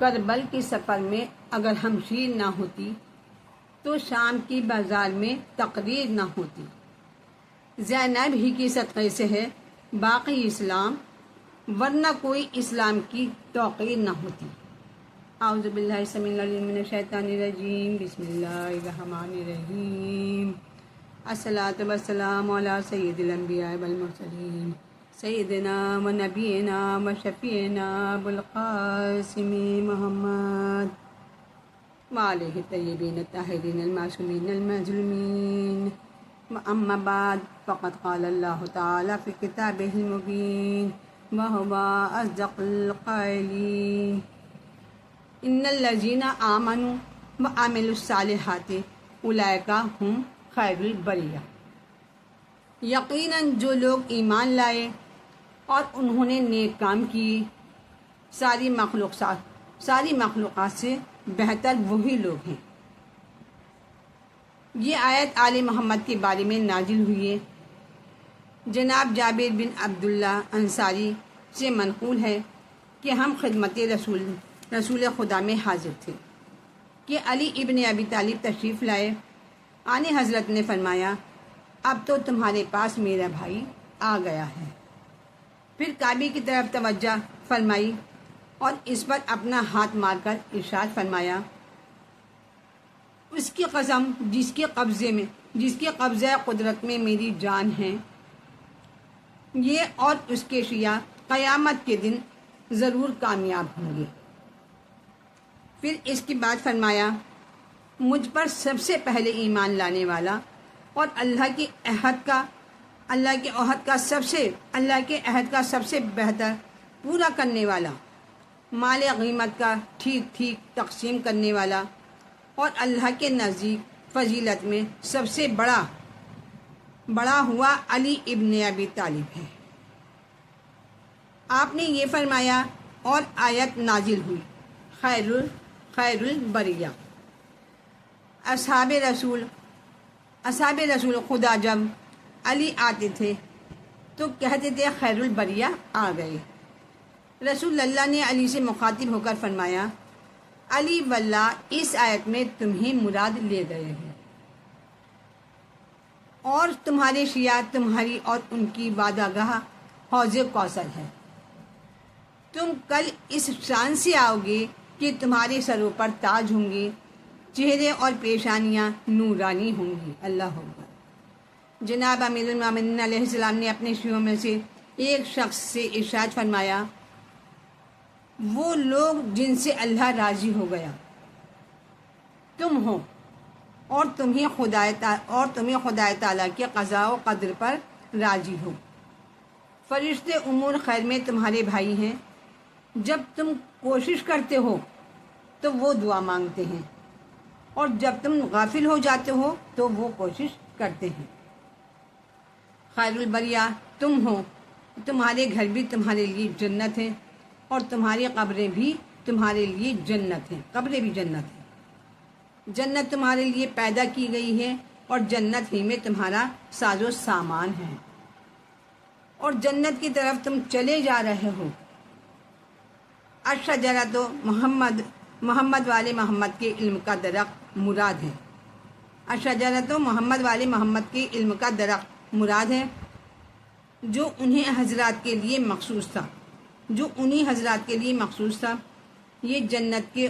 کربل کے سفر میں اگر ہم شیر نہ ہوتی تو شام کی بازار میں تقریر نہ ہوتی۔ زینب ہی کی صدقے سے ہے باقی اسلام، ورنہ کوئی اسلام کی توقیر نہ ہوتی۔ اعوذ باللہ السمیع العلیم من الشیطان الرجیم، بسم اللہ الرحمن الرحیم۔ الصلاۃ والسلام علی سید الانبیاء والمرسلین، سیدنا و نبینا و شفیعنا ابوالقاسم محمد وآلہ الطیبین الطاہرین المعصومین المظلومین۔ اما بعد فقد قال اللہ تعالی فی کتابہ المبین وہو اصدق القائلین، ان الذین آمنوا وعملوا الصالحات اولئک ھم خیر البریہ۔ یقیناً جو لوگ ایمان لائے اور انہوں نے نیک کام کیے، ساری مخلوقات سے بہتر وہی لوگ ہیں۔ یہ آیت آل محمد کے بارے میں نازل ہوئی ہے۔ جناب جابر بن عبداللہ انصاری سے منقول ہے کہ ہم خدمت رسول خدا میں حاضر تھے کہ علی ابن ابی طالب تشریف لائے۔ آن حضرت نے فرمایا، اب تو تمہارے پاس میرا بھائی آ گیا ہے۔ پھر کعبے کی طرف توجہ فرمائی اور اس پر اپنا ہاتھ مار کر ارشاد فرمایا، اس کی قسم جس کے قبضہ قدرت میں میری جان ہے، یہ اور اس کے شیعہ قیامت کے دن ضرور کامیاب ہوں گے۔ پھر اس کے بعد فرمایا، مجھ پر سب سے پہلے ایمان لانے والا اور اللہ کے عہد کا سب سے بہتر پورا کرنے والا، مال غنیمت کا ٹھیک ٹھیک تقسیم کرنے والا اور اللہ کے نزدیک فضیلت میں سب سے بڑا ہوا علی ابن ابی طالب ہے۔ آپ نے یہ فرمایا اور آیت نازل ہوئی، خیر البریہ۔ اصحاب رسول خدا جب علی آتے تھے تو کہتے تھے خیر البریہ آ گئے۔ رسول اللہ نے علی سے مخاطب ہو کر فرمایا، علی واللہ اس آیت میں تمہیں مراد لے گئے ہیں، اور تمہارے شیعہ تمہاری اور ان کی وعدہ گاہ حوض کوثر ہے۔ تم کل اس شان سے آؤ گے کہ تمہارے سروں پر تاج ہوں گے، چہرے اور پیشانیاں نورانی ہوں گی۔ اللہ اکبر۔ جناب امیر المومنین علیہ السلام نے اپنے شیعوں میں سے ایک شخص سے ارشاد فرمایا، وہ لوگ جن سے اللہ راضی ہو گیا تم ہو، اور تمہیں خدا تعالیٰ کے قضاء و قدر پر راضی ہو۔ فرشتے امور خیر میں تمہارے بھائی ہیں، جب تم کوشش کرتے ہو تو وہ دعا مانگتے ہیں، اور جب تم غافل ہو جاتے ہو تو وہ کوشش کرتے ہیں۔ خیر البریہ تم ہو، تمہارے گھر بھی تمہارے لیے جنت ہیں، اور تمہاری قبریں بھی تمہارے لیے جنت ہیں، قبریں بھی جنت ہیں۔ جنت تمہارے لیے پیدا کی گئی ہے، اور جنت ہی میں تمہارا ساز و سامان ہے، اور جنت کی طرف تم چلے جا رہے ہو۔ الشجرہ تو محمد والے محمد کے علم کا درخت مراد ہے۔ الشجرہ تو محمد والے محمد کے علم کا درخت مراد ہے، جو انہیں حضرات کے لیے مخصوص تھا۔ یہ جنت کے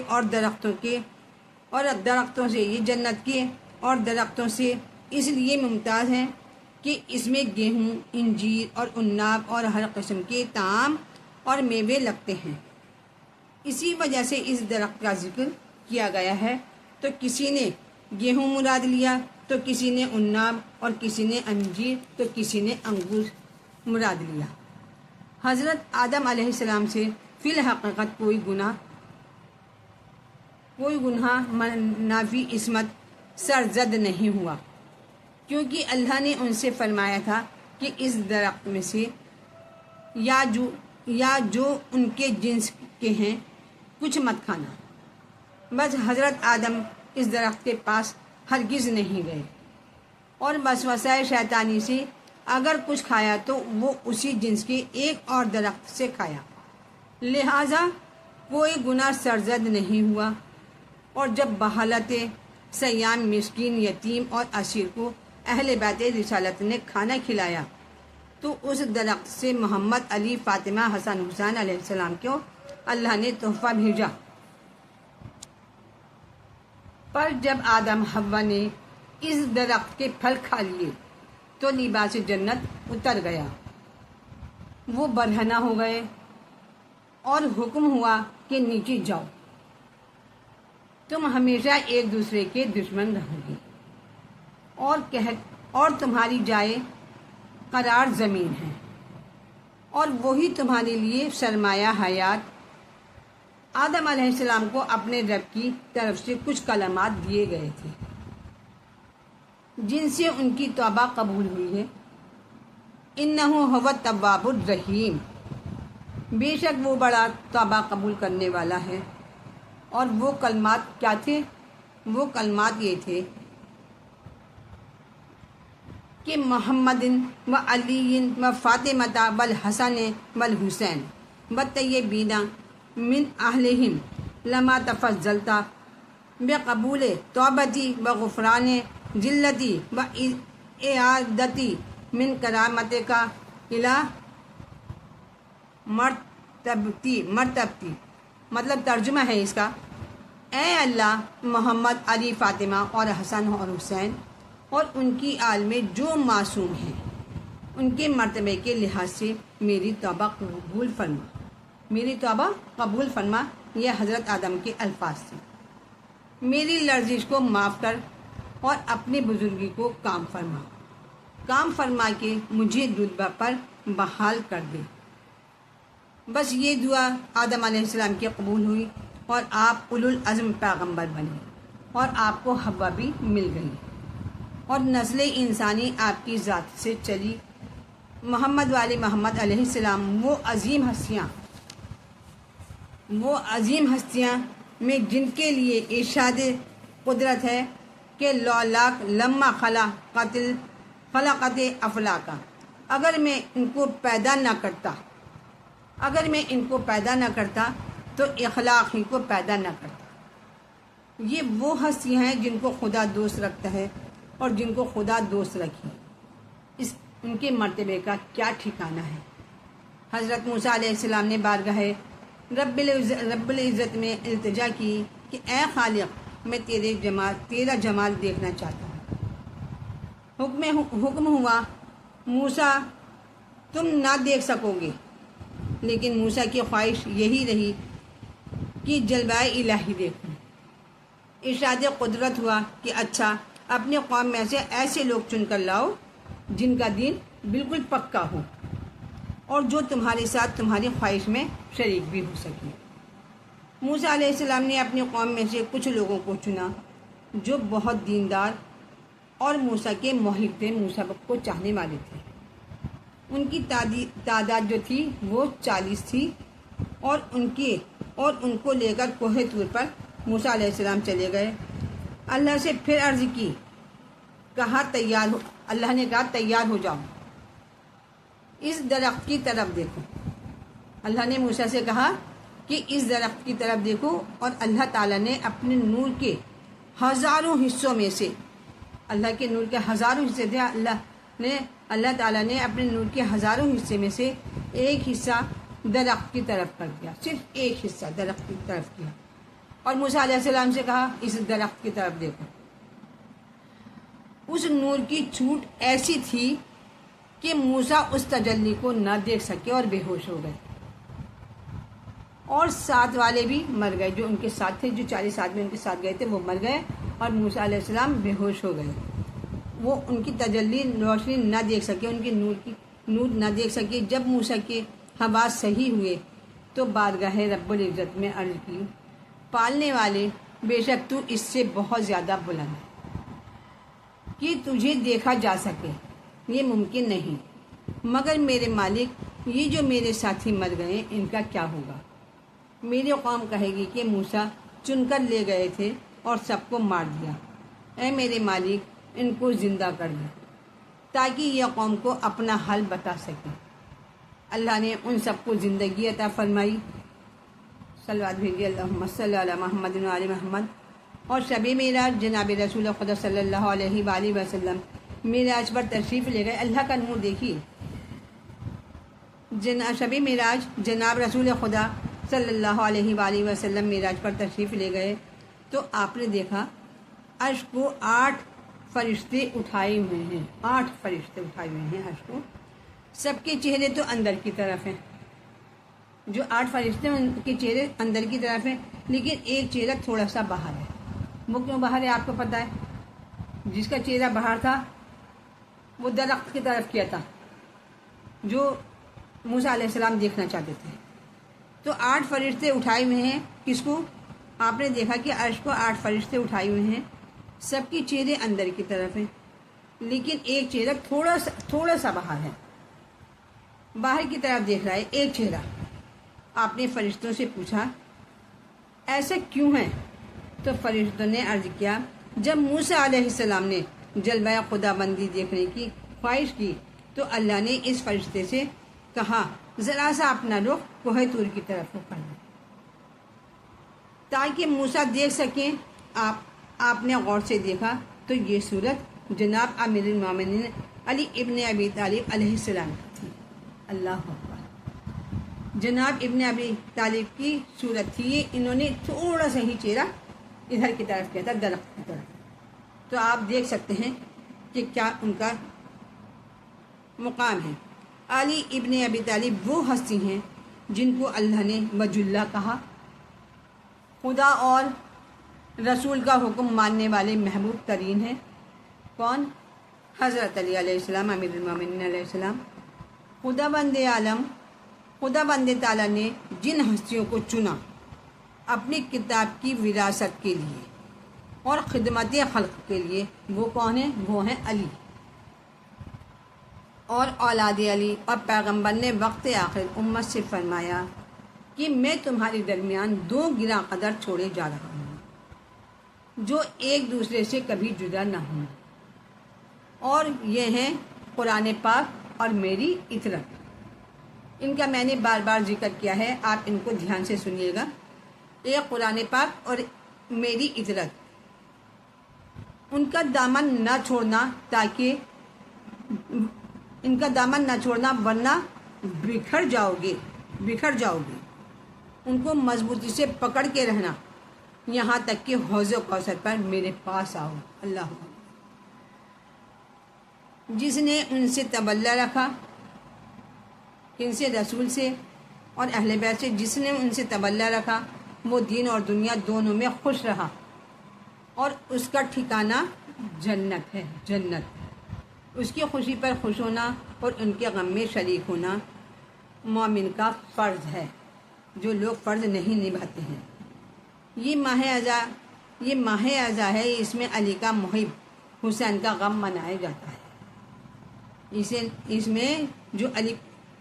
اور درختوں سے اس لیے ممتاز ہے کہ اس میں گیہوں، انجیر اور عناب اور ہر قسم کے طعام اور میوے لگتے ہیں۔ اسی وجہ سے اس درخت کا ذکر کیا گیا ہے، تو کسی نے گیہوں مراد لیا، تو کسی نے عناب، اور کسی نے انجیر، تو کسی نے انگور مراد لیا۔ حضرت آدم علیہ السلام سے فی الحقیقت کوئی گناہ منافی عصمت سرزد نہیں ہوا، کیونکہ اللہ نے ان سے فرمایا تھا کہ اس درخت میں سے یا جو ان کے جنس کے ہیں کچھ مت کھانا۔ بس حضرت آدم اس درخت کے پاس ہرگز نہیں گئے، اور وسوسہ شیطانی سے اگر کچھ کھایا تو وہ اسی جنس کے ایک اور درخت سے کھایا، لہٰذا کوئی گناہ سرزد نہیں ہوا، اور جب بحالت سیام مسکین، یتیم اور اسیر کو اہل بیت رسالت نے کھانا کھلایا تو اس درخت سے محمد، علی، فاطمہ، حسن، حسین علیہ السلام کو اللہ نے تحفہ بھیجا۔ پر جب آدم حوا نے اس درخت کے پھل کھا لیے تو لباس جنت اتر گیا، وہ برہنہ ہو گئے اور حکم ہوا کہ نیچے جاؤ، تم ہمیشہ ایک دوسرے کے دشمن رہو گے، اور تمہاری جائے قرار زمین ہے، اور وہی تمہارے لیے سرمایہ حیات۔ آدم علیہ السلام کو اپنے رب کی طرف سے کچھ کلمات دیے گئے تھے جن سے ان کی توبہ قبول ہوئی ہے۔ انہ هو التواب الرحیم، بے شک وہ بڑا توبہ قبول کرنے والا ہے۔ اور وہ کلمات کیا تھے؟ وہ کلمات یہ تھے کہ محمد و علی و فاطمہ والحسن والحسین والطیبین من اہلہم لما تفضلت بقبول توبتی و غفران ذلتی و اعادتی من کرامتک الی مرتبتی۔ مطلب ترجمہ ہے اس کا، اے اللہ، محمد، علی، فاطمہ اور حسن اور حسین اور ان کی آل میں جو معصوم ہیں ان کے مرتبے کے لحاظ سے میری توبہ قبول فرما۔ یہ حضرت آدم کے الفاظ تھے۔ میری لرزش کو معاف کر اور اپنی بزرگی کو کام فرما کے مجھے رتبہ پر بحال کر دے۔ بس یہ دعا آدم علیہ السلام کی قبول ہوئی اور آپ اولو العزم پیغمبر بنے، اور آپ کو حوا بھی مل گئی، اور نسل انسانی آپ کی ذات سے چلی۔ محمد والے محمد علیہ السلام وہ عظیم ہستیاں میں جن کے لیے ارشاد قدرت ہے کہ لولاک لما خلقت افلاکا، اگر میں ان کو پیدا نہ کرتا تو اخلاق ہی کو پیدا نہ کرتا۔ یہ وہ ہستیاں ہیں جن کو خدا دوست رکھتا ہے اور جن کو خدا دوست رکھے، ان کے مرتبے کا کیا ٹھکانہ ہے۔ حضرت موسیٰ علیہ السلام نے بارگاہ رب العزت میں التجا کی کہ اے خالق، میں تیرا جمال دیکھنا چاہتا ہوں۔ حکم ہوا، موسیٰ تم نہ دیکھ سکو گے، لیکن موسیٰ کی خواہش یہی رہی کہ جلوہ الہی دیکھوں۔ ارشاد قدرت ہوا کہ اچھا، اپنی قوم میں سے ایسے لوگ چن کر لاؤ جن کا دین بالکل پکا ہو اور جو تمہارے ساتھ تمہاری خواہش میں شریک بھی ہو سکے۔ موسیٰ علیہ السلام نے اپنی قوم میں سے کچھ لوگوں کو چنا جو بہت دیندار اور موسیٰ کے محب تھے، موسیٰ کو چاہنے والے تھے۔ ان کی تعداد جو تھی وہ 40 تھی، اور ان کو لے کر کوہ طور پر موسیٰ علیہ السلام چلے گئے۔ اللہ سے پھر عرض کی، اللہ نے کہا تیار ہو جاؤ، اس درخت کی طرف دیکھو۔ اللہ نے موسیٰ سے کہا کہ اس درخت کی طرف دیکھو، اور اللہ تعالیٰ نے اپنے نور کے ہزاروں حصوں میں سے، اللہ کے نور کے ہزاروں حصے تھے، اللہ تعالیٰ نے اپنے نور کے ہزاروں حصے میں سے ایک حصہ درخت کی طرف کر دیا، صرف ایک حصہ درخت کی طرف کیا، اور موسیٰ علیہ السلام سے کہا اس درخت کی طرف دیکھو۔ اس نور کی چھوٹ ایسی تھی کہ موسیٰ اس تجلی کو نہ دیکھ سکے اور بے ہوش ہو گئے، اور ساتھ والے بھی مر گئے، جو ان کے ساتھ تھے، جو 40 آدمی ان کے ساتھ گئے تھے وہ مر گئے، اور موسیٰ علیہ السلام بے ہوش ہو گئے۔ وہ ان کی تجلی روشنی نہ دیکھ سکے، ان کے نور نہ دیکھ سکے۔ جب موسیٰ کے حواس صحیح ہوئے تو بارگاہ رب العزت میں عرض کی، پالنے والے، بے شک تو اس سے بہت زیادہ بلند ہے کہ تجھے دیکھا جا سکے، یہ ممکن نہیں، مگر میرے مالک، یہ جو میرے ساتھی مر گئے ان کا کیا ہوگا؟ میری قوم کہے گی کہ موسیٰ چن کر لے گئے تھے اور سب کو مار دیا۔ اے میرے مالک، ان کو زندہ کر دے تاکہ یہ قوم کو اپنا حال بتا سکے۔ اللہ نے ان سب کو زندگی عطا فرمائی۔ صلوات بھیجیے اللہم صلی علی محمد و آل محمد۔ اور شب معراج جناب رسول خدا صلی اللہ علیہ وآلہ وسلم معراج پر تشریف لے گئے۔ اللہ کا نور دیکھیے، شب معراج جناب رسول خدا صلی اللہ علیہ وآلہ وسلم معراج پر تشریف لے گئے تو آپ نے دیکھا عرش کو 8 فرشتے اٹھائے ہوئے ہیں، 8 فرشتے اٹھائے ہوئے ہیں عرش کو۔ سب کے چہرے تو اندر کی طرف ہیں، جو 8 فرشتے ان کے چہرے اندر کی طرف ہیں، لیکن ایک چہرہ تھوڑا سا باہر ہے۔ وہ کیوں باہر ہے آپ کو پتہ ہے؟ جس کا چہرہ باہر تھا وہ درخت کی طرف کیا تھا جو موسیٰ علیہ السلام دیکھنا چاہتے تھے۔ تو 8 فرشتے اٹھائے ہوئے ہیں، کس کو؟ آپ نے دیکھا کہ عرش کو 8 فرشتے اٹھائے ہوئے ہیں، سب کے چہرے اندر کی طرف ہیں، لیکن ایک چہرہ تھوڑا سا باہر ہے، باہر کی طرف دیکھ رہا ہے ایک چہرہ۔ آپ نے فرشتوں سے پوچھا ایسا کیوں ہے؟ تو فرشتوں نے عرض کیا جب موسیٰ علیہ السلام نے جلوہ خدا بندی دیکھنے کی خواہش کی تو اللہ نے اس فرشتے سے کہا ذرا سا اپنا رخ کوہ طور کی طرف کر دیں تاکہ موسیٰ دیکھ سکیں۔ آپ نے غور سے دیکھا تو یہ صورت جناب امیر المومنین علی ابن ابی طالب علیہ السلام کی تھی۔ اللہ اکبر، جناب ابن ابی طالب کی صورت تھی یہ۔ انہوں نے تھوڑا سا ہی چہرہ ادھر کی طرف کیا تھا، درخت کی طرف۔ تو آپ دیکھ سکتے ہیں کہ کیا ان کا مقام ہے۔ علی ابن ابی طالب وہ ہستی ہیں جن کو اللہ نے وجہ اللہ کہا، خدا اور رسول کا حکم ماننے والے محبوب ترین ہیں۔ کون؟ حضرت علی علیہ السلام، امیر المومنین علیہ السلام۔ خدا بند عالم، خدا بند تعالیٰ نے جن ہستیوں کو چنا اپنی کتاب کی وراثت کے لیے اور خدمت خلق کے لیے، وہ کون ہیں؟ وہ ہیں علی اور اولاد علی۔ اور پیغمبر نے وقت آخر امت سے فرمایا کہ میں تمہارے درمیان 2 گراں قدر چھوڑے جا رہا ہوں جو ایک دوسرے سے کبھی جدا نہ ہوں، اور یہ ہیں قرآن پاک اور میری اطرت۔ ان کا میں نے بار بار ذکر کیا ہے، آپ ان کو دھیان سے سنیے گا۔ ایک قرآن پاک اور میری اطرت، ان کا دامن نہ چھوڑنا، تاکہ ان کا دامن نہ چھوڑنا ورنہ بکھر جاؤ گے۔ ان کو مضبوطی سے پکڑ کے رہنا یہاں تک کہ حوض کوثر پر میرے پاس آؤ۔ اللہ جس نے ان سے تولا رکھا، کن سے؟ رسول سے اور اہل بیت سے۔ جس نے ان سے تولا رکھا وہ دین اور دنیا دونوں میں خوش رہا، اور اس کا ٹھکانہ جنت ہے۔ جنت، اس کی خوشی پر خوش ہونا اور ان کے غم میں شریک ہونا مومن کا فرض ہے، جو لوگ فرض نہیں نبھاتے ہیں۔ یہ ماہ اعزا ہے، اس میں علی کا محب حسین کا غم منایا جاتا ہے۔ اس میں جو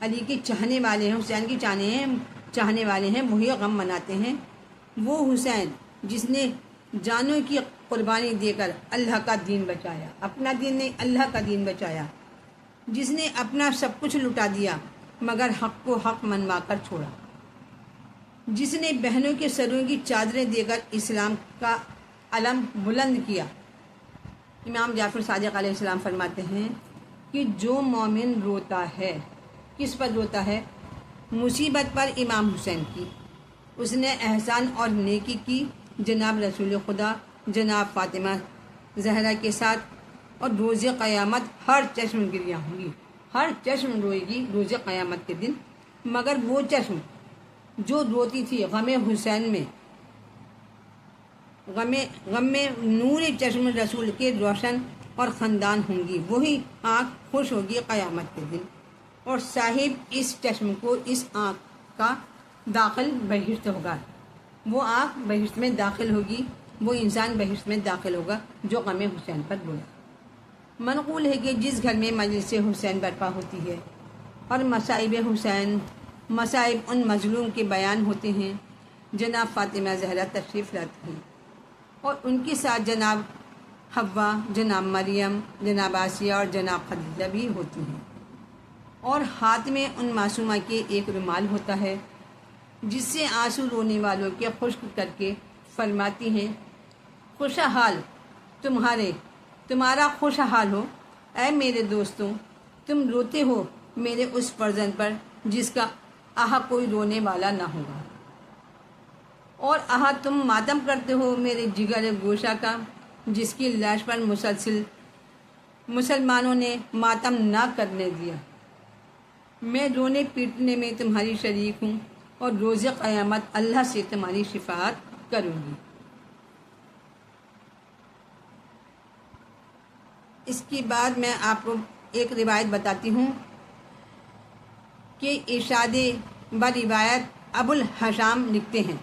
علی کے چاہنے والے ہیں، حسین کے چاہنے والے ہیں، وہی غم مناتے ہیں۔ وہ حسین جس نے جانوں کی قربانی دے کر اللہ کا دین بچایا، اپنا دین نہیں اللہ کا دین بچایا، جس نے اپنا سب کچھ لٹا دیا مگر حق کو حق منوا کر چھوڑا، جس نے بہنوں کے سروں کی چادریں دے کر اسلام کا علم بلند کیا۔ امام جعفر صادق علیہ السلام فرماتے ہیں کہ جو مومن روتا ہے، کس پر روتا ہے؟ مصیبت پر امام حسین کی۔ اس نے احسان اور نیکی کی جناب رسول خدا جناب فاطمہ زہرا کے ساتھ، اور روز قیامت ہر چشم گریاں ہوں گی، ہر چشم روئے گی روز قیامت کے دن، مگر وہ چشم جو روتی تھی غم حسین میں، غم میں نور چشم رسول کے روشن اور خندان ہوں گی، وہی آنکھ خوش ہوگی قیامت کے دن، اور صاحب اس چشم کو اس آنکھ کا داخل بہشت ہوگا۔ وہ آنکھ بہشت میں داخل ہوگی، وہ انسان بہشت میں داخل ہوگا جو غم حسین پر رویا۔ منقول ہے کہ جس گھر میں مجلس حسین برپا ہوتی ہے اور مصائب حسین، مصائب ان مظلوم کے بیان ہوتے ہیں، جناب فاطمہ زہرا تشریف لاتی ہیں، اور ان کے ساتھ جناب حوا، جناب مریم، جناب آسیہ اور جناب خدیجہ بھی ہوتی ہیں، اور ہاتھ میں ان معصومہ کے ایک رومال ہوتا ہے جس سے آنسو رونے والوں کے خشک کر کے فرماتی ہیں، خوشحال تمہارا خوشحال ہو اے میرے دوستوں، تم روتے ہو میرے اس فرزند پر جس کا کوئی رونے والا نہ ہوگا، اور تم ماتم کرتے ہو میرے جگر گوشہ کا جس کی لاش پر مسلمانوں نے ماتم نہ کرنے دیا۔ میں رونے پیٹنے میں تمہاری شریک ہوں اور روز قیامت اللہ سے تمہاری شفاعت کروں گی۔ اس کے بعد میں آپ کو ایک روایت بتاتی ہوں کہ ارشاد بروایت ابو الحشام لکھتے ہیں،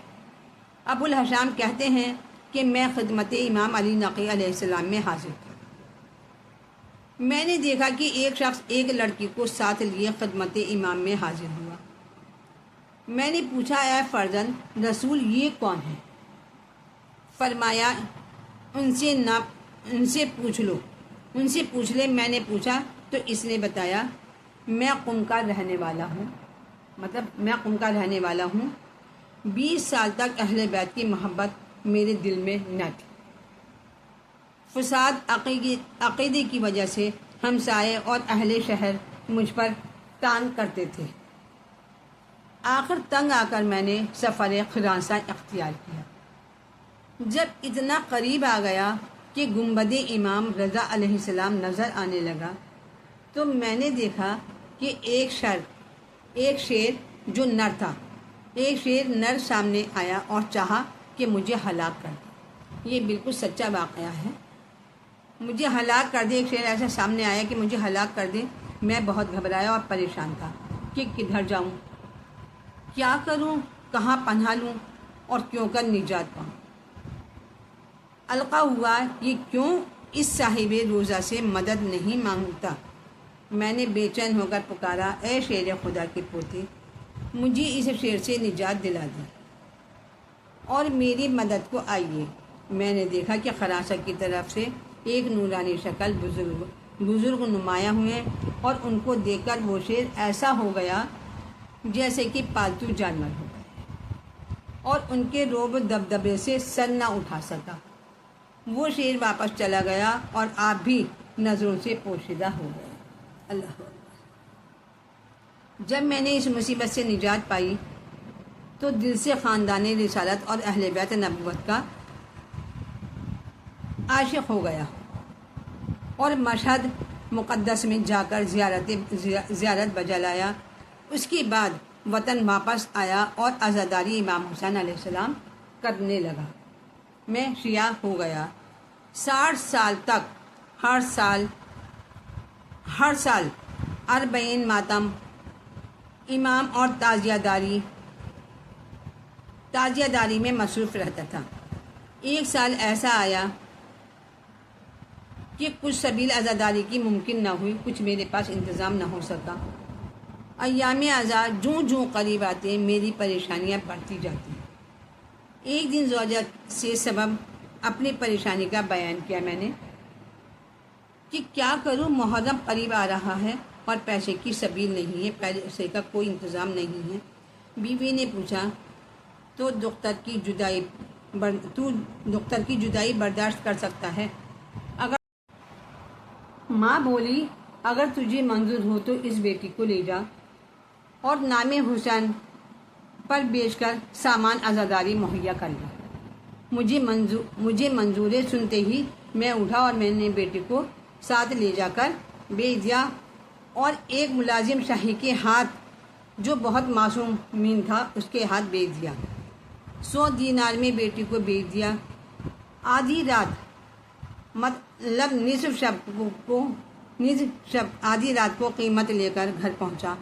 ابو الحشام کہتے ہیں کہ میں خدمت امام علی نقی علیہ السلام میں حاضر تھا۔ میں نے دیکھا کہ ایک شخص ایک لڑکی کو ساتھ لیے خدمت امام میں حاضر ہوا۔ میں نے پوچھا، اے فرزند رسول یہ کون ہے؟ فرمایا ان سے پوچھ لے۔ میں نے پوچھا تو اس نے بتایا، میں قم کا رہنے والا ہوں، 20 سال تک اہل بیت کی محبت میرے دل میں نہ تھی۔ فساد عقیدے کی وجہ سے ہمسائے اور اہل شہر مجھ پر طعن کرتے تھے۔ آخر تنگ آ کر میں نے سفر خراساں اختیار کیا۔ جب اتنا قریب آ گیا کہ گنبد امام رضا علیہ السلام نظر آنے لگا تو میں نے دیکھا کہ ایک شیر جو نر تھا، ایک شیر نر سامنے آیا اور چاہا کہ مجھے ہلاک کر دے۔ یہ بالکل سچا واقعہ ہے، مجھے ہلاک کر دے۔ ایک شیر ایسا سامنے آیا کہ مجھے ہلاک کر دے۔ میں بہت گھبرایا اور پریشان تھا کہ کدھر جاؤں، کیا کروں، کہاں پناہ لوں اور کیوں کر نجات پاؤں۔ القا ہوا کہ کیوں اس صاحب روزہ سے مدد نہیں مانگتا۔ میں نے بے چین ہو کر پکارا، اے شیر خدا کے پوتے، مجھے اس شیر سے نجات دلا دی اور میری مدد کو آئیے۔ میں نے دیکھا کہ خراساں کی طرف سے ایک نورانی شکل بزرگ نمایاں ہوئے اور ان کو دیکھ کر وہ شیر ایسا ہو گیا جیسے کہ پالتو جانور ہو گئے اور ان کے روب دبدبے سے سر نہ اٹھا سکا۔ وہ شیر واپس چلا گیا اور آپ بھی نظروں سے پوشیدہ ہو گئے۔ اللہ اکبر۔ جب میں نے اس مصیبت سے نجات پائی تو دل سے خاندان رسالت اور اہل بیت نبوت کا عاشق ہو گیا اور مشہد مقدس میں جا کر زیارت بجا لایا۔ اس کے بعد وطن واپس آیا اور عزاداری امام حسین علیہ السلام کرنے لگا۔ میں شیعہ ہو گیا۔ 60 سال تک ہر سال 40 ماتم، امام اور تعزیہ داری میں مصروف رہتا تھا۔ ایک سال ایسا آیا کہ کچھ سبیل عزاداری کی ممکن نہ ہوئی، کچھ میرے پاس انتظام نہ ہو سکا۔ ایام عزا جوں قریب آتے میری پریشانیاں بڑھتی جاتی۔ ایک دن زوجہ سے سبب اپنی پریشانی کا بیان کیا میں نے کہ کیا کروں، محرم قریب آ رہا ہے اور پیسے کی سبیل نہیں ہے، پیسے کا کوئی انتظام نہیں ہے۔ بیوی نے پوچھا، تو دختر کی جدائی برداشت کر سکتا ہے؟ ماں بولی، اگر تجھے منظور ہو تو اس بیٹی کو لے جا اور نام حسین پر بیچ کر سامان عزاداری مہیا کر لیا۔ مجھے منظور سنتے ہی میں اٹھا اور میں نے بیٹی کو ساتھ لے جا کر بیچ دیا اور ایک ملازم شاہی کے ہاتھ جو بہت معصوم تھا اس کے ہاتھ بیچ دیا۔ 100 دینار میں بیٹی کو بیچ دیا۔ آدھی رات آدھی رات کو قیمت لے کر گھر پہنچا۔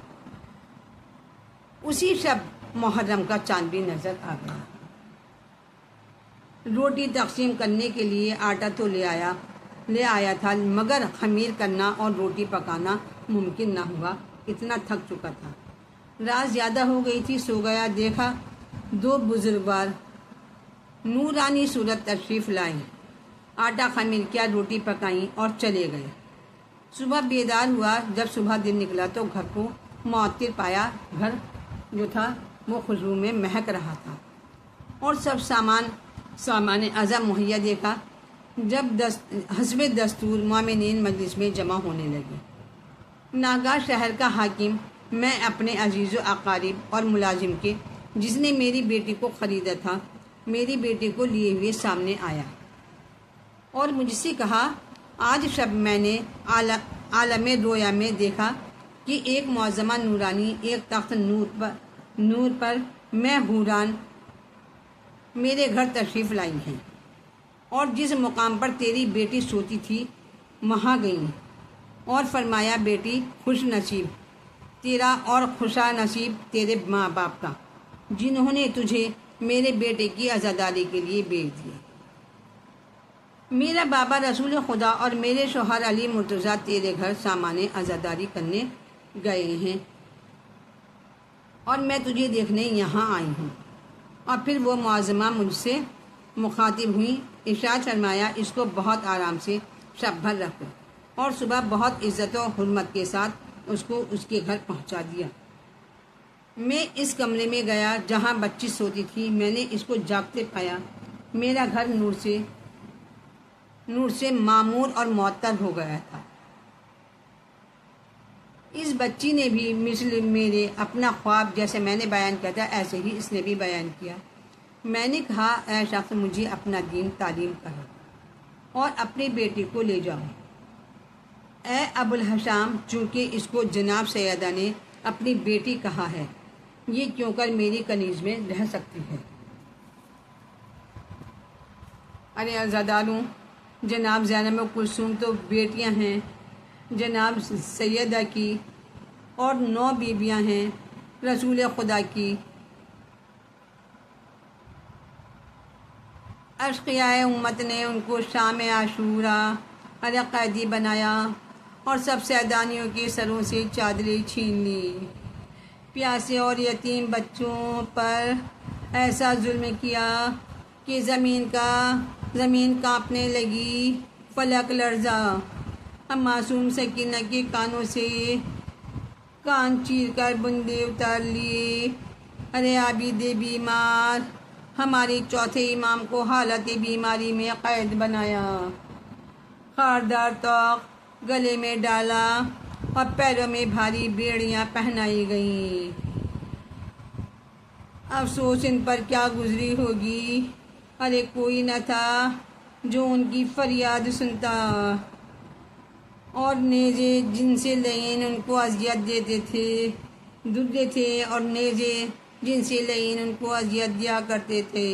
اسی شب محرم کا چاند بھی نظر آ گیا۔ روٹی تقسیم کرنے کے لیے آٹا تو لے آیا تھا، مگر خمیر کرنا اور روٹی پکانا ممکن نہ ہوا، اتنا تھک چکا تھا۔ رات زیادہ ہو گئی تھی، سو گیا۔ دیکھا 2 بزرگوار نورانی صورت تشریف لائیں، آٹا خمیر کیا، روٹی پکائیں اور چلے گئے۔ صبح بیدار ہوا۔ جب صبح دن نکلا تو گھر کو معطر پایا۔ گھر جو تھا وہ خوشبو میں مہک رہا تھا، اور سب سامان اعظم مہیا دیکھا جب حسب دستور مومنین مجلس میں جمع ہونے لگے۔ ناگاہ شہر کا حاکم، میں اپنے عزیز و اقارب اور ملازم کے جس نے میری بیٹی کو خریدا تھا، میری بیٹی کو لیے ہوئے سامنے آیا اور مجھ سے کہا، آج شب میں نے عالم رویا میں دیکھا کہ ایک معظمہ نورانی ایک تخت نور پر میں حوران میرے گھر تشریف لائی ہیں، اور جس مقام پر تیری بیٹی سوتی تھی وہاں گئیں، اور فرمایا، بیٹی خوش نصیب تیرا اور خوشا نصیب تیرے ماں باپ کا جنہوں نے تجھے میرے بیٹے کی عزاداری کے لیے بھیج دیا۔ میرا بابا رسول خدا اور میرے شوہر علی مرتضیٰ تیرے گھر سامان عزاداری کرنے گئے ہیں، اور میں تجھے دیکھنے یہاں آئی ہوں۔ اور پھر وہ معظمہ مجھ سے مخاطب ہوئی، ارشاد فرمایا، اس کو بہت آرام سے شب بھر رکھو، اور صبح بہت عزت و حرمت کے ساتھ اس کو اس کے گھر پہنچا دیا۔ میں اس کمرے میں گیا جہاں بچی سوتی تھی، میں نے اس کو جاگتے پایا، میرا گھر نور سے معمور اور معطر ہو گیا تھا۔ اس بچی نے بھی مثل میرے اپنا خواب جیسے میں نے بیان کیا تھا ایسے ہی اس نے بھی بیان کیا۔ میں نے کہا، اے شخص، مجھے اپنا دین تعلیم کرو اور اپنی بیٹی کو لے جاؤ۔ اے ابوالحشام، چونکہ اس کو جناب سیدہ نے اپنی بیٹی کہا ہے، یہ کیوں کر میری کنیز میں رہ سکتی ہے؟ ارے عزاداروں، جناب زینب و کلثوم تو بیٹیاں ہیں جناب سیدہ کی، اور 9 بیویاں ہیں رسول خدا کی۔ اشقیائے امت نے ان کو شام عاشورہ قیدی بنایا اور سب سیدانیوں کے سروں سے چادریں چھین لی۔ پیاسے اور یتیم بچوں پر ایسا ظلم کیا کہ زمین کانپنے لگی، فلک لرزا۔ ہم معصوم سکینہ کے کانوں سے کان چیر کر بندے اتار لیے۔ ارے عابد بیمار، ہمارے چوتھے امام کو حالت بیماری میں قید بنایا، خاردار طوق گلے میں ڈالا اور پیروں میں بھاری بیڑیاں پہنائی گئیں۔ افسوس ان پر کیا گزری ہوگی۔ ارے کوئی نہ تھا جو ان کی فریاد سنتا، اور نیزے جن سے لعین ان کو اذیت دیتے تھے اور نیزے جن سے لعین ان کو اذیت دیا کرتے تھے۔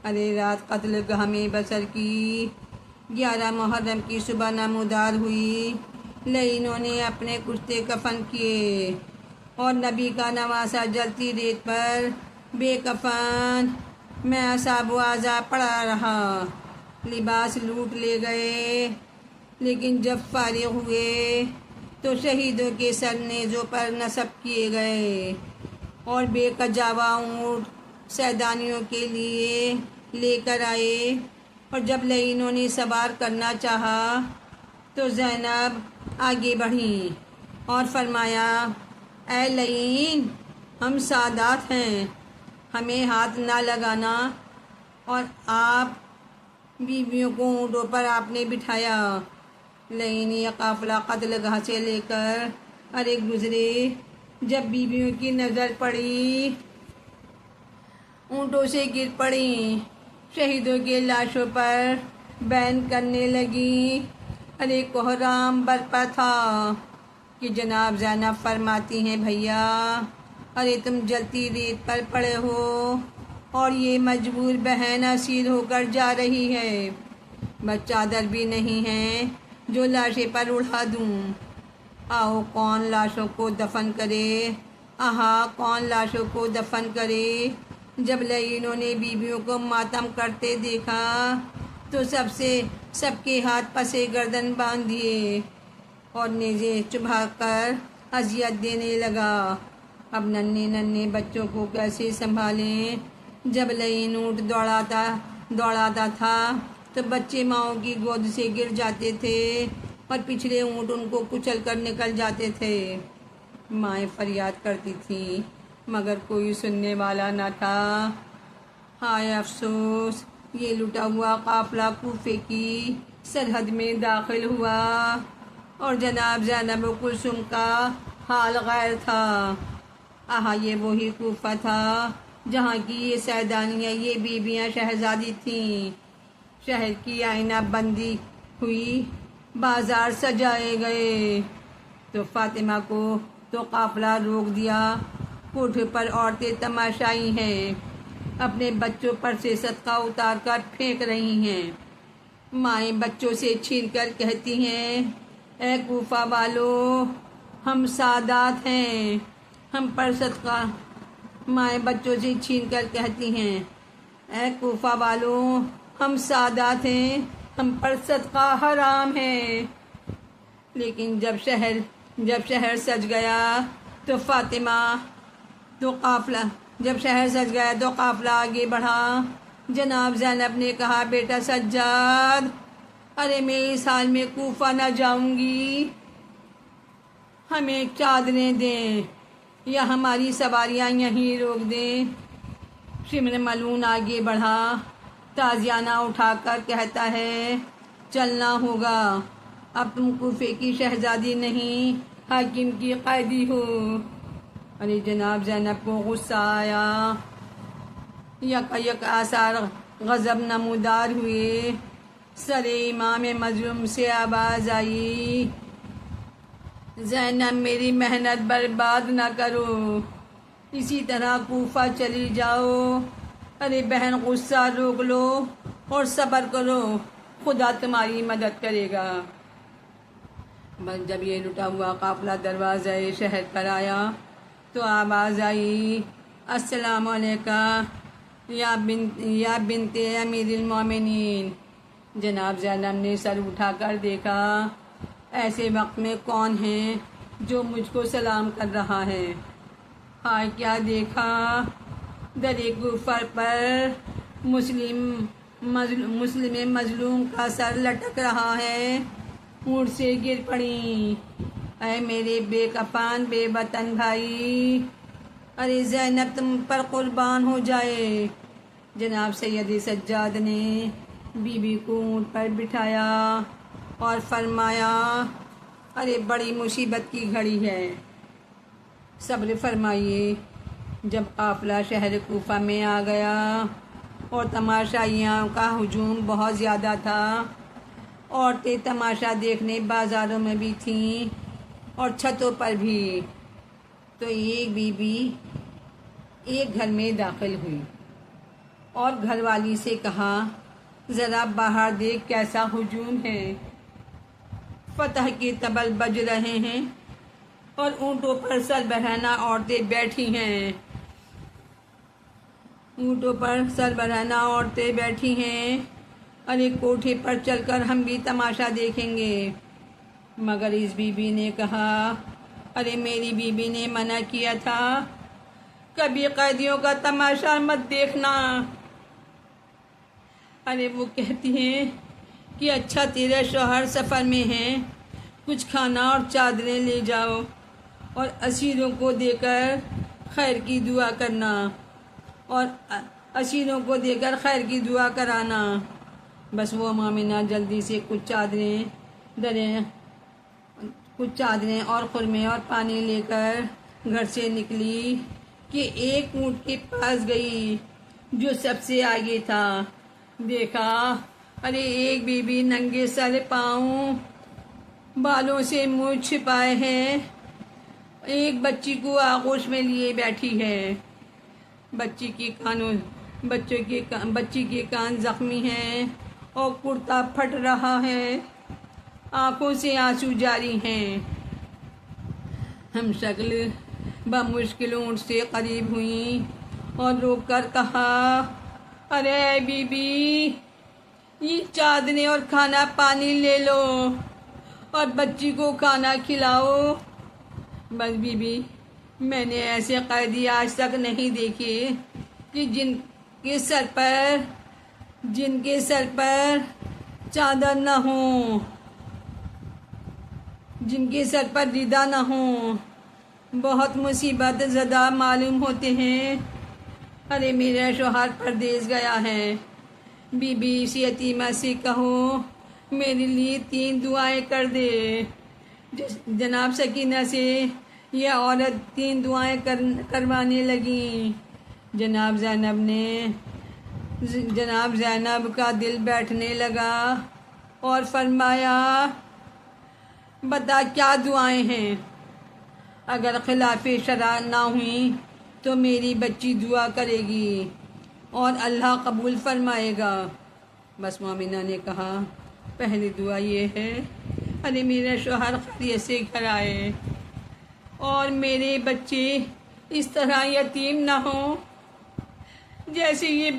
ارے رات قتل گاہ میں بسر کی، 11 محرم کی صبح نمودار ہوئی، لعینوں نے اپنے کشتے کفن کیے، اور نبی کا نواسہ جلتی ریت پر بے کفن میں اصحاب و اعضا پڑا رہا۔ لباس لوٹ لے گئے، لیکن جب فارغ ہوئے تو شہیدوں کے سر نیزوں پر نصب کیے گئے، اور بے کجاوا اونٹ سیدانیوں کے لیے لے کر آئے۔ اور جب لعینوں نے سوار کرنا چاہا تو زینب آگے بڑھیں اور فرمایا، اے لعین، ہم سادات ہیں، ہمیں ہاتھ نہ لگانا۔ اور آپ بیویوں کو اونٹوں پر آپ نے بٹھایا۔ لعین یہ قافلہ قتل گاہ سے لے کر گزرے۔ جب بیویوں کی نظر پڑی، اونٹوں سے گر پڑیں، شہیدوں کے لاشوں پر بین کرنے لگیں۔ ارے کوہرام برپا تھا کہ جناب زینب فرماتی ہیں، بھیا، ارے تم جلتی ریت پر پڑے ہو اور یہ مجبور بہن اسیر ہو کر جا رہی ہے، بس چادر بھی نہیں ہے جو لاشیں پر اڑا دوں۔ آؤ کون لاشوں کو دفن کرے، کون لاشوں کو دفن کرے۔ جب لعینوں نے بیویوں کو ماتم کرتے دیکھا تو سب کے ہاتھ پسے گردن باندھ دیے اور نیزے چبھا کر اذیت دینے لگا۔ اب ننھے بچوں کو کیسے سنبھالیں؟ جب لعین اونٹ دوڑاتا تھا تو بچے ماؤں کی گود سے گر جاتے تھے اور پچھلے اونٹ ان کو کچل کر نکل جاتے تھے۔ مائیں فریاد کرتی تھیں، مگر کوئی سننے والا نہ تھا۔ ہائے افسوس، یہ لٹا ہوا قافلہ کوفے کی سرحد میں داخل ہوا اور جناب زینب و کلثوم کا حال غیر تھا۔ آہا، یہ وہی کوفہ تھا جہاں کی یہ سیدانیاں، یہ بیویاں شہزادی تھیں۔ شہر کی آئینہ بندی ہوئی، بازار سجائے گئے تو فاطمہ کو تو قافلہ روک دیا۔ کوٹھے پر عورتیں تماشائی ہیں، اپنے بچوں پر سے صدقہ اتار کر پھینک رہی ہیں۔ مائیں بچوں سے چھین کر کہتی ہیں، اے کوفہ والو، ہم سادات ہیں، ہم پر صدقہ۔ مائیں بچوں سے چھین کر کہتی ہیں، اے کوفہ والو، ہم سادات ہیں، ہم پر صدقہ حرام ہے۔ لیکن جب شہر سج گیا تو قافلہ آگے بڑھا۔ جناب زینب نے کہا، بیٹا سجاد، ارے میں اس حال میں کوفہ نہ جاؤں گی، ہمیں چادریں دیں یا ہماری سواریاں یہیں روک دیں۔ شمر ملعون آگے بڑھا، تازیانہ اٹھا کر کہتا ہے، چلنا ہوگا، اب تم کوفے کی شہزادی نہیں، حاکم کی قیدی ہو۔ ارے جناب زینب کو غصہ آیا، یک آثار غضب نمودار ہوئے۔ سر امام مظلوم سے آواز آئی، زینب میری محنت برباد نہ کرو، اسی طرح کوفہ چلی جاؤ۔ ارے بہن، غصہ روک لو اور صبر کرو، خدا تمہاری مدد کرے گا۔ بس جب یہ لٹا ہوا قافلہ دروازہ شہر پر آیا تو آواز آئی، السلام علیکم یا بنت امیر المومنین۔ جناب زینب نے سر اٹھا کر دیکھا، ایسے وقت میں کون ہے جو مجھ کو سلام کر رہا ہے؟ ہائے کیا دیکھا، درِ کوفہ پر مسلم مظلوم کا سر لٹک رہا ہے، اونٹ سے گر پڑی۔ اے میرے بے کفن بے وطن بھائی، ارے زینب تم پر قربان ہو جائے۔ جناب سید سجاد نے بی بی کو اونٹ پر بٹھایا اور فرمایا، ارے بڑی مصیبت کی گھڑی ہے، صبر فرمائیے۔ جب قافلہ شہر کوفہ میں آ گیا اور تماشائیوں کا ہجوم بہت زیادہ تھا، عورتیں تماشا دیکھنے بازاروں میں بھی تھیں اور چھتوں پر بھی، تو ایک بی بی ایک گھر میں داخل ہوئی اور گھر والی سے کہا، ذرا باہر دیکھ کیسا ہجوم ہے، فتح کے طبل بج رہے ہیں اور اونٹوں پر سربرہنہ عورتیں بیٹھی ہیں۔ ارے کوٹھے پر چل کر ہم بھی تماشا دیکھیں گے۔ مگر اس بی بی نے کہا، ارے میری بی بی نے منع کیا تھا، کبھی قیدیوں کا تماشا مت دیکھنا۔ ارے وہ کہتی ہیں کہ اچھا تیرے شوہر سفر میں ہیں، کچھ کھانا اور چادریں لے جاؤ اور اسیروں کو دے کر خیر کی دعا کرانا۔ بس وہ مومنہ جلدی سے کچھ چادریں اور خرمے اور پانی لے کر گھر سے نکلی کہ ایک اونٹ کے پاس گئی جو سب سے آگے تھا۔ دیکھا، ارے ایک بی بی ننگے سر پاؤں، بالوں سے منہ چھپائے ہے، ایک بچی کو آغوش میں لیے بیٹھی ہے۔ بچی کے کان زخمی ہیں اور کرتا پھٹ رہا ہے، آنکھوں سے آنسو جاری ہیں۔ ہم شکل بمشکل اونٹ سے قریب ہوئیں اور روک کر کہا، ارے بی بی، یہ چادریں اور کھانا پانی لے لو اور بچی کو کھانا کھلاؤ۔ بس بی بی، میں نے ایسے قیدی آج تک نہیں دیکھے کہ جن کے سر پر چادر نہ ہوں، جن کے سر پر ردا نہ ہوں۔ بہت مصیبت زدہ معلوم ہوتے ہیں۔ ارے میرا شوہر پردیس گیا ہے۔ بی بی اس یتیمہ سے کہو میرے لیے 3 دعائیں کر دے۔ جناب سکینہ سے یہ عورت 3 دعائیں کروانے لگیں۔ جناب زینب کا دل بیٹھنے لگا اور فرمایا بتا کیا دعائیں ہیں؟ اگر خلاف شرع نہ ہوئیں تو میری بچی دعا کرے گی اور اللہ قبول فرمائے گا۔ بس مومنہ نے کہا پہلی دعا یہ ہے ارے میرا شوہر خیریت سے گھر آئے اور میرے بچے اس طرح یتیم نہ ہوں جیسے یہ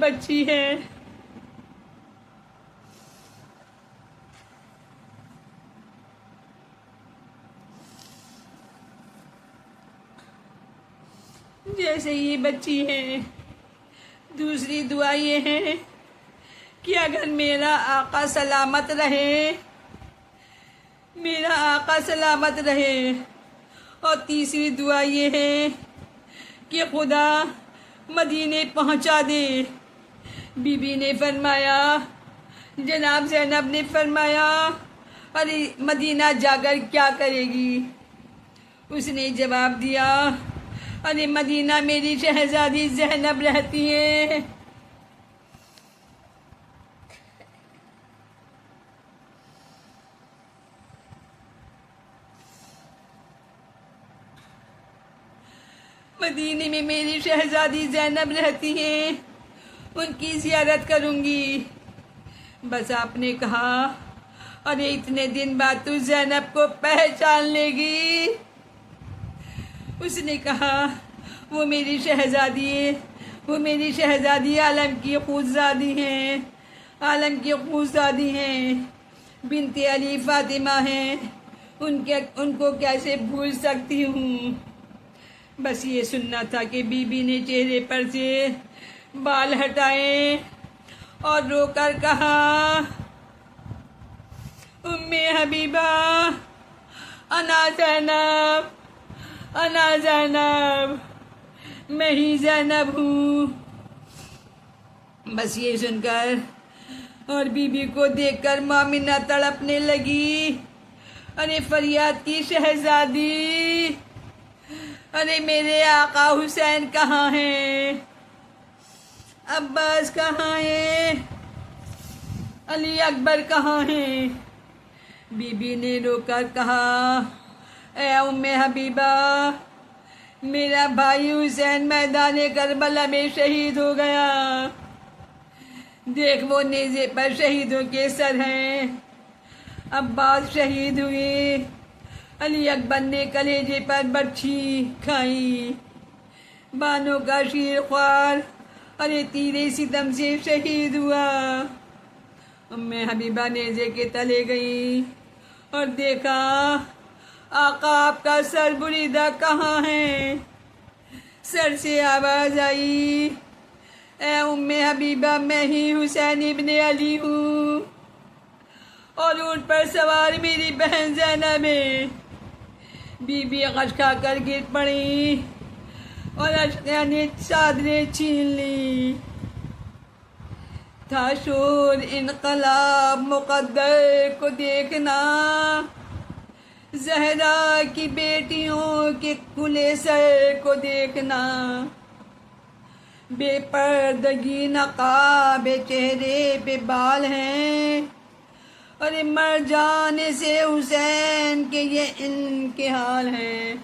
بچی ہے۔ دوسری دعا یہ ہے کہ اگر میرا آقا سلامت رہے اور تیسری دعا یہ ہے کہ خدا مدینے پہنچا دے۔ بی بی نے فرمایا، جناب زینب نے فرمایا ارے مدینہ جا کر کیا کرے گی؟ اس نے جواب دیا ارے مدینہ میری شہزادی زینب رہتی ہے۔ مدینے میں میری شہزادی زینب رہتی ہیں، ان کی زیارت کروں گی۔ بس آپ نے کہا ارے اتنے دن بعد تو زینب کو پہچان لے گی۔ اس نے کہا وہ میری شہزادی عالم کی خوززادی ہیں، بنت علی فاطمہ ہیں، ان کو کیسے بھول سکتی ہوں۔ بس یہ سننا تھا کہ بی بی نے چہرے پر سے بال ہٹائے اور رو کر کہا ام حبیبہ انا زینب، میں ہی زینب ہوں۔ بس یہ سن کر اور بی بی کو دیکھ کر مومنہ تڑپنے لگی، ارے فریاد کی شہزادی، ارے میرے آقا حسین کہاں ہیں؟ عباس کہاں ہیں؟ علی اکبر کہاں ہیں؟ بی بی نے رو کر کہا اے ام حبیبہ، میرا بھائی حسین میدان کربلا میں شہید ہو گیا۔ دیکھ وہ نیزے پر شہیدوں کے سر ہیں۔ عباس شہید ہوئے، علی اکبر نے کلیجے پر برچھی کھائی، بانوں کا شیر خوار ارے تیرے ستم سے شہید ہوا۔ ام حبیبہ نیزے کے تلے گئی اور دیکھا آقا آپ کا سر بریدہ کہاں ہے؟ سر سے آواز آئی اے ام حبیبہ، میں ہی حسین ابن علی ہوں اور اونٹ پر سوار میری بہن زینب ہے۔ بی بی غش کھا کر گر پڑی اور اشقیہ نے چادریں چھین لی۔ تھا شور انقلاب مقدر کو دیکھنا، زہرا کی بیٹیوں کے کھلے سر کو دیکھنا، بے پردگی نقاب چہرے پہ بال ہیں، اور مر جانے سے حسین کے یہ ان کے حال ہیں۔